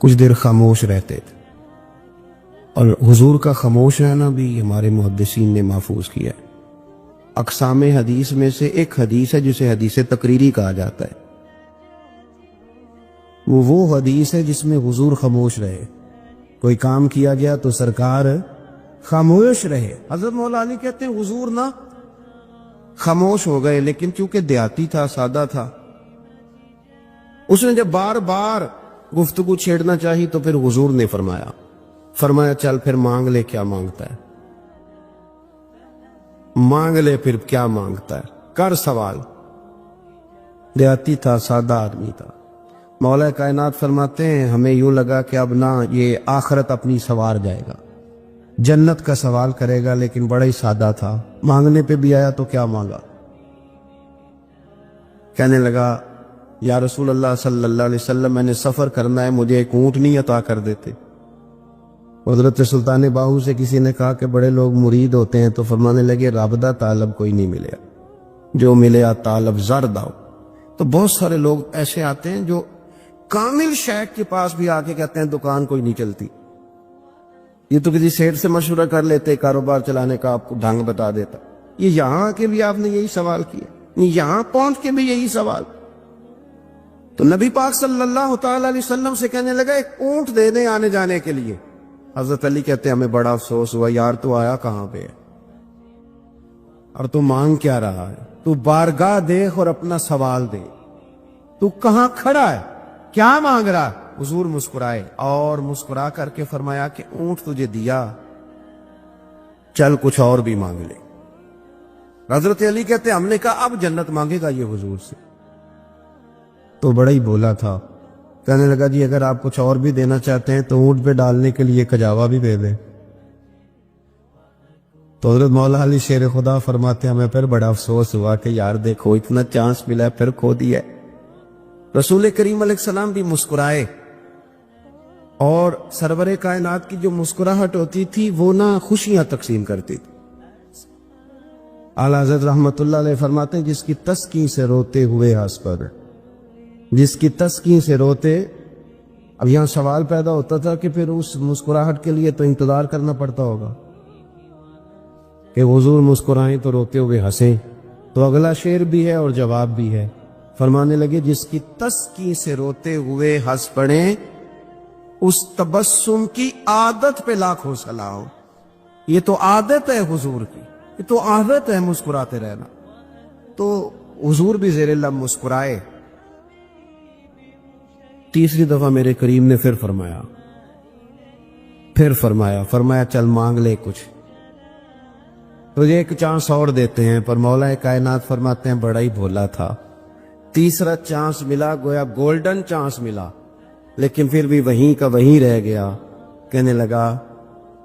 کچھ دیر خاموش رہتے تھے. اور حضور کا خاموش رہنا بھی ہمارے محدثین نے محفوظ کیا ہے. اقسام حدیث میں سے ایک حدیث ہے جسے حدیث تقریری کہا جاتا ہے. وہ حدیث ہے جس میں حضور خاموش رہے. کوئی کام کیا گیا تو سرکار خاموش رہے. حضرت مولا علی کہتے ہیں حضور نہ خاموش ہو گئے، لیکن چونکہ دیہاتی تھا، سادہ تھا، اس نے جب بار بار گفتگو چھیڑنا چاہی تو پھر حضور نے فرمایا چل پھر مانگ لے کیا مانگتا ہے، مانگ لے پھر کیا مانگتا ہے، کر سوال. دیہاتی تھا، سادہ آدمی تھا. مولا کائنات فرماتے ہیں ہمیں یوں لگا کہ اب نہ یہ آخرت اپنی سوار جائے گا، جنت کا سوال کرے گا، لیکن بڑا ہی سادہ تھا. مانگنے پہ بھی آیا تو کیا مانگا؟ کہنے لگا یا رسول اللہ صلی اللہ علیہ وسلم میں نے سفر کرنا ہے، مجھے ایک اونٹنی عطا کر دیتے. حضرت سلطان باہو سے کسی نے کہا کہ بڑے لوگ مرید ہوتے ہیں، تو فرمانے لگے رابطہ طالب کوئی نہیں ملے، جو ملے طالب زرد آؤ. تو بہت سارے لوگ ایسے آتے ہیں جو کامل شیخ کے پاس بھی آ کے کہتے ہیں دکان کوئی نہیں چلتی. یہ تو کسی سیٹ سے مشورہ کر لیتے، کاروبار چلانے کا آپ کو ڈھنگ بتا دیتا. یہ یہاں کے بھی آپ نے یہی سوال کیا، یہاں پہنچ کے بھی یہی سوال. تو نبی پاک صلی اللہ تعالی علیہ وسلم سے کہنے لگا ایک اونٹ دے دیں آنے جانے کے لیے. حضرت علی کہتے ہیں ہمیں بڑا افسوس ہوا یار، تو آیا کہاں پہ ہے اور تو مانگ کیا رہا ہے؟ تو بارگاہ دیکھ اور اپنا سوال دے. تو کہاں کھڑا ہے، کیا مانگ رہا؟ حضور مسکرائے اور مسکرا کر کے فرمایا کہ اونٹ تجھے دیا، چل کچھ اور بھی مانگ لے. حضرت علی کہتے ہم نے کہا اب جنت مانگے گا یہ حضور سے؟ تو بڑا ہی بولا تھا. کہنے لگا جی اگر آپ کچھ اور بھی دینا چاہتے ہیں تو اونٹ پہ ڈالنے کے لیے کجاوا بھی دے دیں. تو حضرت مولا علی شیر خدا فرماتے ہمیں پھر بڑا افسوس ہوا کہ یار دیکھو اتنا چانس ملا پھر کھو دیا. رسول کریم علیہ السلام بھی مسکرائے، اور سرور کائنات کی جو مسکراہٹ ہوتی تھی وہ نہ خوشیاں تقسیم کرتی تھی. اعلیٰ حضرت رحمت اللہ علیہ فرماتے ہیں جس کی تسکین سے روتے ہوئے ہنس پڑے، جس کی تسکین سے روتے. اب یہاں سوال پیدا ہوتا تھا کہ پھر اس مسکراہٹ کے لیے تو انتظار کرنا پڑتا ہوگا کہ حضور مسکرائیں تو روتے ہوئے ہنسیں. تو اگلا شعر بھی ہے اور جواب بھی ہے. فرمانے لگے جس کی تسکین سے روتے ہوئے ہنس پڑے، اس تبسم کی عادت پہ لاکھوں سلام. یہ تو عادت ہے حضور کی، یہ تو عادت ہے مسکراتے رہنا. تو حضور بھی زیر لب مسکرائے. تیسری دفعہ میرے کریم نے پھر فرمایا چل مانگ لے کچھ، تجھے ایک چانس اور دیتے ہیں. پر مولا کائنات فرماتے ہیں بڑا ہی بھولا تھا. تیسرا چانس ملا، گویا گولڈن چانس ملا، لیکن پھر بھی وہیں کا وہیں رہ گیا. کہنے لگا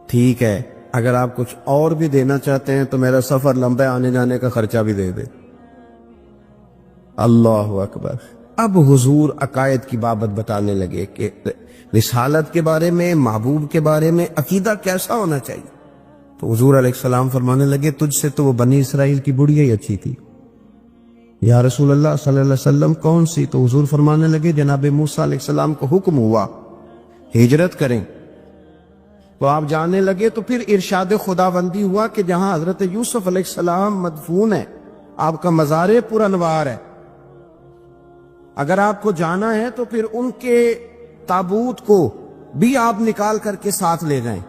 ٹھیک ہے اگر آپ کچھ اور بھی دینا چاہتے ہیں تو میرا سفر لمبا آنے جانے کا خرچہ بھی دے دے. اللہ اکبر. اب حضور عقائد کی بابت بتانے لگے کہ رسالت کے بارے میں، محبوب کے بارے میں عقیدہ کیسا ہونا چاہیے. تو حضور علیہ السلام فرمانے لگے تجھ سے تو وہ بنی اسرائیل کی بڑھیا ہی اچھی تھی. یا رسول اللہ صلی اللہ علیہ وسلم کون سی؟ تو حضور فرمانے لگے جناب موسیٰ علیہ السلام کو حکم ہوا ہجرت کریں تو آپ جانے لگے. تو پھر ارشاد خداوندی ہوا کہ جہاں حضرت یوسف علیہ السلام مدفون ہے، آپ کا مزار پر انوار ہے، اگر آپ کو جانا ہے تو پھر ان کے تابوت کو بھی آپ نکال کر کے ساتھ لے جائیں.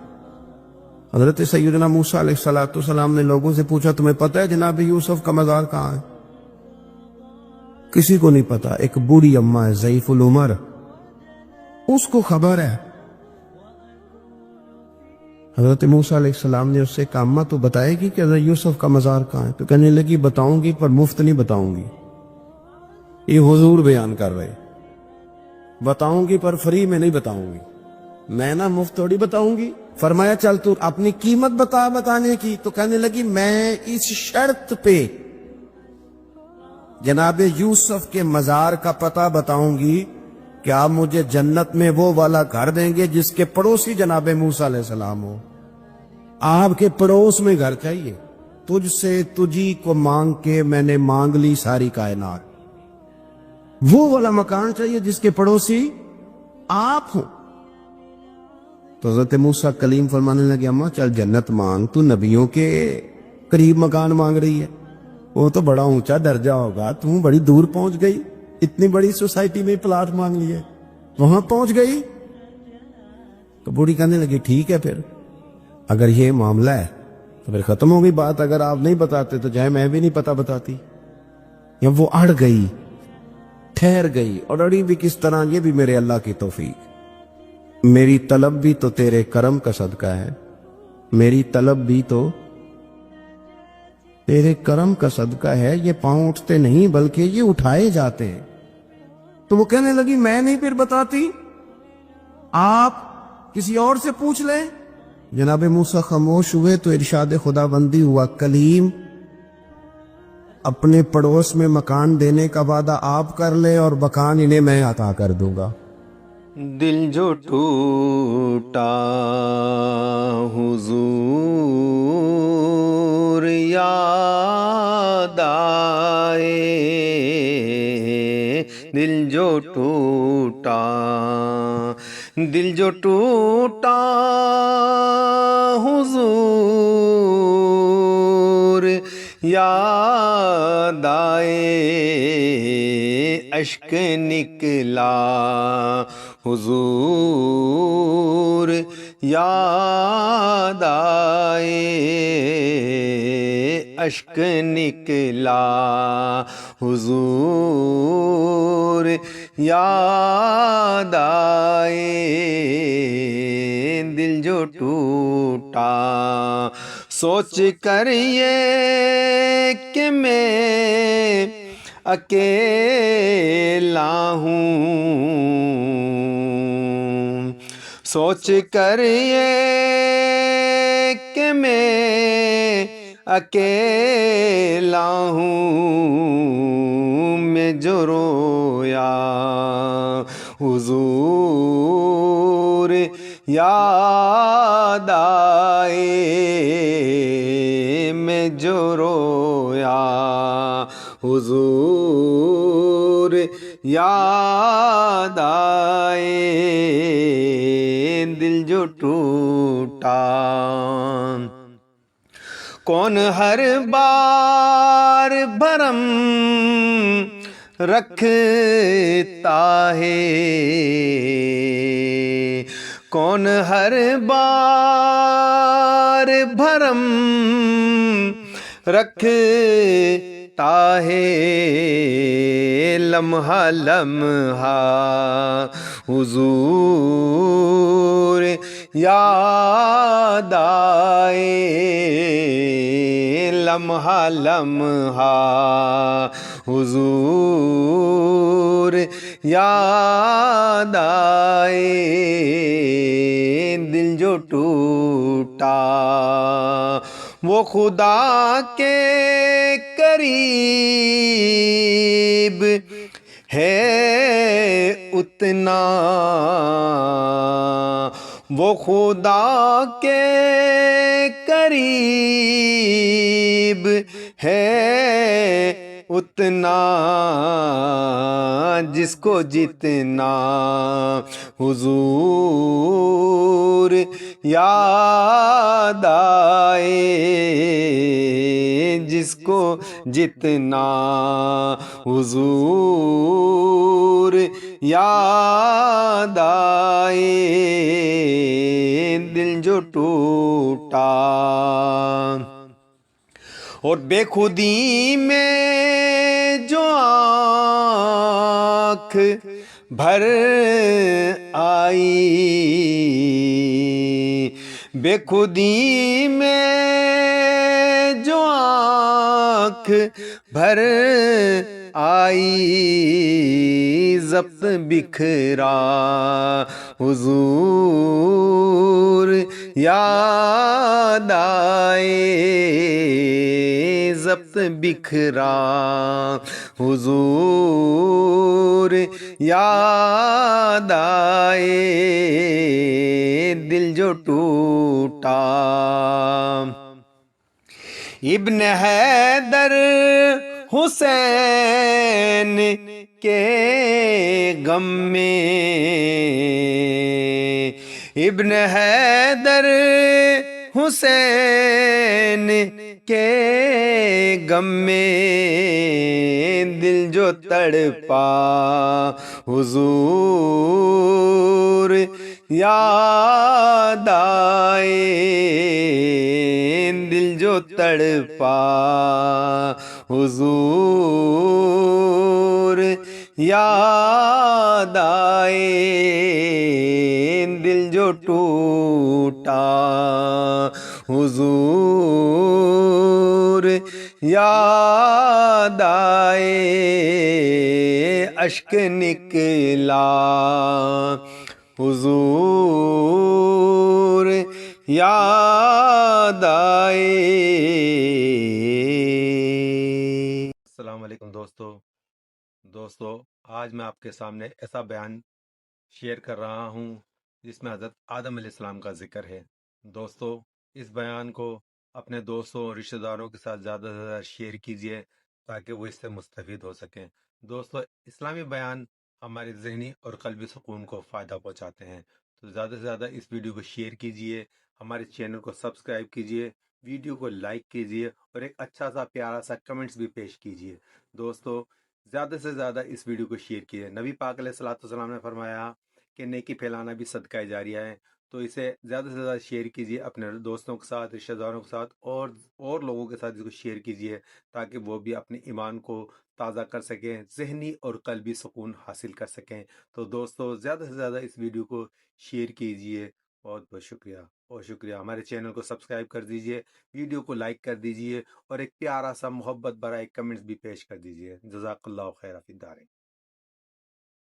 حضرت سیدنا موسیٰ علیہ السلام نے لوگوں سے پوچھا تمہیں پتہ ہے جناب یوسف کا مزار کہاں ہے؟ کسی کو نہیں پتا. ایک بوڑھی اماں ہے ضعیف العمر، اس کو خبر ہے. حضرت موسیٰ علیہ السلام نے اس سے کہا اماں تو بتائے گی کہ حضرت یوسف کا مزار کہاں ہے؟ تو کہنے لگی بتاؤں گی پر مفت نہیں بتاؤں گی. یہ حضور بیان کر رہے، بتاؤں گی پر فری میں نہیں بتاؤں گی، میں نہ مفت تھوڑی بتاؤں گی. فرمایا چل تو اپنی قیمت بتا بتانے کی. تو کہنے لگی میں اس شرط پہ جناب یوسف کے مزار کا پتہ بتاؤں گی کہ آپ مجھے جنت میں وہ والا گھر دیں گے جس کے پڑوسی جناب موسیٰ علیہ السلام ہو. آپ کے پڑوس میں گھر چاہیے تجھ سے تجھی کو مانگ کے میں نے مانگ لی ساری کائنات. وہ والا مکان چاہیے جس کے پڑوسی آپ ہوں. تو حضرت موسیٰ کلیم فرمانے لگے اماں چل جنت مانگ, تو نبیوں کے قریب مکان مانگ رہی ہے, وہ تو بڑا اونچا درجہ ہوگا, تم بڑی دور پہنچ گئی, اتنی بڑی سوسائٹی میں پلاٹ مانگ لیے, وہاں پہنچ گئی. تو بوڑھی کہنے لگی ٹھیک ہے, پھر اگر یہ معاملہ ہے تو پھر ختم ہو گئی بات, اگر آپ نہیں بتاتے تو چاہے میں بھی نہیں پتا بتاتی. یا وہ اڑ گئی, ٹھہر گئی, اور اڑی بھی کس طرح, یہ بھی میرے اللہ کی توفیق. میری طلب بھی تو تیرے کرم کا صدقہ ہے, میری طلب بھی تو تیرے کرم کا صدقہ ہے. یہ پاؤں اٹھتے نہیں بلکہ یہ اٹھائے جاتے ہیں. تو وہ کہنے لگی میں نہیں پھر بتاتی, آپ کسی اور سے پوچھ لیں. جناب موسیٰ خاموش ہوئے تو ارشاد خدا بندی ہوا, کلیم اپنے پڑوس میں مکان دینے کا وعدہ آپ کر لے اور مکان انہیں میں عطا کر دوں گا. دل جو ٹوٹا حضور یاد آئے, دل جو ٹوٹا, دل جو ٹوٹا حضور یاد آئے, اشک نکلا حضور یاد آئے, اشک نکلا حضور یاد آئے, دل جو ٹوٹا سوچ کر یہ کہ میں اکیلا ہوں, سوچ کر یہ کہ میں اکیلا ہوں, میں جو رویا حضور یاد آئے, میں جو رویا حضور یاد آئے, دل جو ٹوٹا. کون ہر بار بھرم رکھتا ہے, کون ہر بار بھرم رکھتا ہے, لمحہ لمحہ حضور یاد آئے, لمحہ لمحہ حضور یاد آئے, دل جو ٹوٹا وہ خدا کے قریب ہے اتنا, وہ خدا کے قریب ہے اتنا, جس کو جتنا حضور یاد آئے, جس کو جتنا حضور یاد آئے, دل جو ٹوٹا. اور بے خودی میں جو آنکھ بھر آئی, بے خودی میں جو آنکھ بھر آئی, ضبط بکھرا حضور یاد آئے, ضبط بکھرا حضور یاد آئے, دل جو ٹوٹا. ابن حیدر حسین کے غم میں، ابن حیدر حسین کے غم میں دل جو تڑپا حضور یاد آئے، دل جو تڑپا حضور یاد آئے، دل جو ٹوٹا حضور یاد آئے، اشک نکلا حضور یاد آئے۔ السلام علیکم دوستو، آج میں آپ کے سامنے ایسا بیان شیئر کر رہا ہوں جس میں حضرت آدم علیہ السلام کا ذکر ہے۔ دوستو، اس بیان کو اپنے دوستوں اور رشتہ داروں کے ساتھ زیادہ سے زیادہ شیئر کیجیے تاکہ وہ اس سے مستفید ہو سکیں۔ دوستو، اسلامی بیان ہمارے ذہنی اور قلبی سکون کو فائدہ پہنچاتے ہیں، تو زیادہ سے زیادہ اس ویڈیو کو شیئر کیجیے، ہمارے چینل کو سبسکرائب کیجیے، ویڈیو کو لائک کیجیے اور ایک اچھا سا پیارا سا کمنٹس بھی پیش کیجیے۔ دوستو، زیادہ سے زیادہ اس ویڈیو کو شیئر کیجیے۔ نبی پاک علیہ الصلوۃ والسلام نے فرمایا کہ نیکی پھیلانا بھی صدقہ جاریہ ہے، تو اسے زیادہ سے زیادہ شیئر کیجیے اپنے دوستوں کے ساتھ، رشتہ داروں کے ساتھ اور لوگوں کے ساتھ اس کو شیئر کیجیے تاکہ وہ بھی اپنے ایمان کو تازہ کر سکیں، ذہنی اور قلبی سکون حاصل کر سکیں۔ تو دوستو، زیادہ سے زیادہ اس ویڈیو کو شیئر کیجیے۔ بہت بہت شکریہ۔ ہمارے چینل کو سبسکرائب کر دیجیے، ویڈیو کو لائک کر دیجیے اور ایک پیارا سا محبت بھرا ایک کمنٹس بھی پیش کر دیجیے۔ جزاک اللہ خیر فی الدارین۔